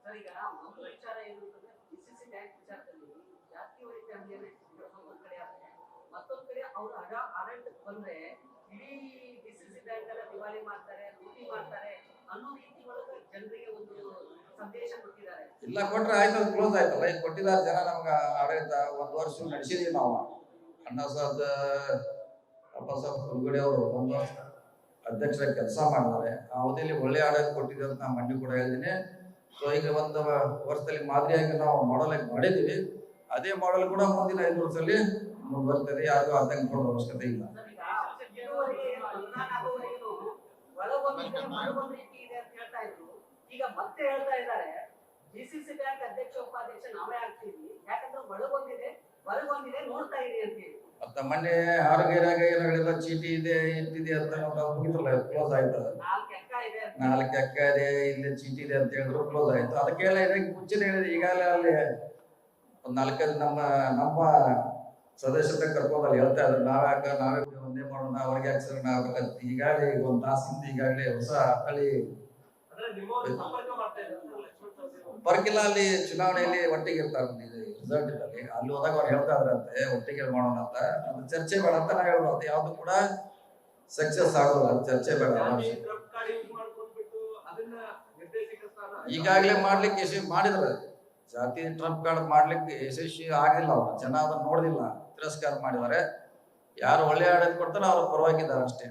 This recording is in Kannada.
ಸರ್ ಈಗ ಒಂದು ವಿಚಾರ ಏನು ಅಂತಂದ್ರೆ ಬಿಸಿಸಿ ಬ್ಯಾಂಕ್ ವಿಚಾರದಲ್ಲಿ ಜಾತಿವಾರಿ ಫ್ಯಾಮಿಲಿಯನ್ನ ಒಂದ್ ಕಡೆ ಆದ್ರೆ ಮತ್ತೊಂದ್ ಕಡೆ ಅವ್ರು ಆಡಳಿತಕ್ಕೆ ಬಂದ್ರೆ ಇಡೀ ಬಿಸಿಸಿ ಬ್ಯಾಂಕ್ ಅನ್ನ ದಿವಾಳಿ ಮಾಡ್ತಾರೆ, ಲೂಟಿ ಮಾಡ್ತಾರೆ ಅನ್ನೋ ರೀತಿ ಒಳಗೆ ಜನರಿಗೆ ಒಂದು ಸಂದೇಶ ಕೊಟ್ಟಿದ್ದಾರೆ. ಇಲ್ಲ ಕೊಟ್ರೆ ಆಯ್ತು, ಕ್ಲೋಸ್ ಆಯ್ತಲ್ಲ. ಈಗ ಕೊಟ್ಟಿದ್ದಾರೆ ಜನ ನಮ್ಗೆ ಆಡಳಿತ 1 ವರ್ಷ ನಡೆಸಿದೀವಿ ನಾವು. ಅಣ್ಣಸಾದ್ ಅಪ್ಪಸಾಬ್ ಕುಲಗಡೆ ಅವರು 1 ವರ್ಷ ಅಧ್ಯಕ್ಷರಾಗಿ ಕೆಲಸ ಮಾಡಿದ್ದಾರೆ. ಆ ಅವಧಿಯಲ್ಲಿ ಒಳ್ಳೆ ಆಡಳಿತ ಕೊಟ್ಟಿದೆ ಅಂತ ನಾನು ಮಂಡಿ ಕೂಡ ಹೇಳಿದ್ದೀನಿ. ಸೊ ಈಗ 1 ವರ್ಷದಲ್ಲಿ ಮಾದರಿಯಾಗಿ ನಾವು ಮಾಡಲ್ ಮಾಡಿದ್ದೀವಿ. ಅದೇ ಮಾಡಲ್ ಕೂಡ ಮುಂದಿನ 5 ವರ್ಷದಲ್ಲಿ ಮುಂದುವರ್ತದೆ. ಯಾರಿಗೂ ಆತಂಕ ಪಡೋ ಅವಶ್ಯಕತೆ ಇಲ್ಲ. ಈಗ ಮತ್ತೆ ಹೇಳ್ತಾ ಇದ್ದಾರೆ ಬಿಸಿಸಿ ಬ್ಯಾಂಕ್ ಅಧ್ಯಕ್ಷ ಉಪಾಧ್ಯಕ್ಷ ನಾವೇ ಆಗ್ತೀವಿ, ಯಾಕಂದ್ರೆ ಒಳಗೊಂದಿದೆ ನೋಡ್ತಾ ಇರಿ ಅಂತ ಹೇಳಿ. ಮತ್ತೆ ಮೊನ್ನೆ ಆರೋಗ್ಯರಾಗ ಏನಾಗಲಿಲ್ಲ, ಚೀಟಿ ಇದೆ ಇಂಟಿದೆ ಅಂತ ಮುಗಿತಲ್ಲ, ಕ್ಲೋಸ್ ಆಯ್ತು. 4 ಎಕ್ಕ ಇದೆ, ಇಲ್ಲಿ ಚೀಟಿ ಇದೆ ಅಂತ ಹೇಳಿದ್ರು, ಕ್ಲೋಸ್ ಆಯ್ತು. ಅದಕ್ಕೆಲ್ಲ ಇದಕ್ಕೆ ಮುಂಚೆನೆ ಹೇಳಿದ್ರೆ ಈಗಾಗಲೇ ಅಲ್ಲಿ ಒಂದು 4-5 ನಮ್ಮ ಸದಸ್ಯರ ಕರ್ಕೊಂಡಲ್ಲಿ ಹೇಳ್ತಾ ಇದ್ರು, ನಾವೇ ಒಂದೇ ಮಾಡೋಣ, ಅವ್ರಿಗೆ ಆಕ್ಸಿಡೆಂಟ್ ಆಗ್ಬೇಕಂತ. ಈಗಾಗಲೇ 1 ತಾಸು ಹಿಂದೆ ಈಗಾಗಲೇ ಹೊಸ ಹಳ್ಳಿ ಬರ್ಕಿಲ್ಲ, ಅಲ್ಲಿ ಚುನಾವಣೆಯಲ್ಲಿ ಒಟ್ಟಿಗೆ ಇರ್ತಾರೆ ರಿಸಲ್ಟ್ ಇದ್ದಲ್ಲಿ. ಅಲ್ಲಿ ಹೋದಾಗ ಅವ್ರು ಹೇಳ್ತಾ ಇದ್ರಂತೆ ಒಟ್ಟಿಗೆ ಮಾಡೋಣ ಅಂತ. ಅದು ಚರ್ಚೆ ಬೇಡ ಅಂತ ನಾ ಹೇಳ್ಬೋದು. ಯಾವ್ದು ಕೂಡ ಸಕ್ಸಸ್ ಆಗೋಲ್ಲ, ಅದು ಚರ್ಚೆ ಬೇಡ. ಈಗಾಗಲೇ ಮಾಡ್ಲಿಕ್ಕೆ ಯಶಸ್ವಿ ಮಾಡಿದ್ರೆ, ಜಾತಿ ಟ್ರಂಪ್ ಕಾರ್ಡ್ ಮಾಡ್ಲಿಕ್ಕೆ ಯಶಸ್ವಿ ಆಗಿಲ್ಲ. ಅವ್ರು ಜನ ಅದನ್ನ ನೋಡಿದಿಲ್ಲ, ತಿರಸ್ಕಾರ ಮಾಡಿದ್ದಾರೆ. ಯಾರು ಒಳ್ಳೆ ಆಡಳಿತ ಕೊಡ್ತಾರೋ ಅವ್ರ ಪರವಾಗಿದ್ದಾರೆ ಅಷ್ಟೇ.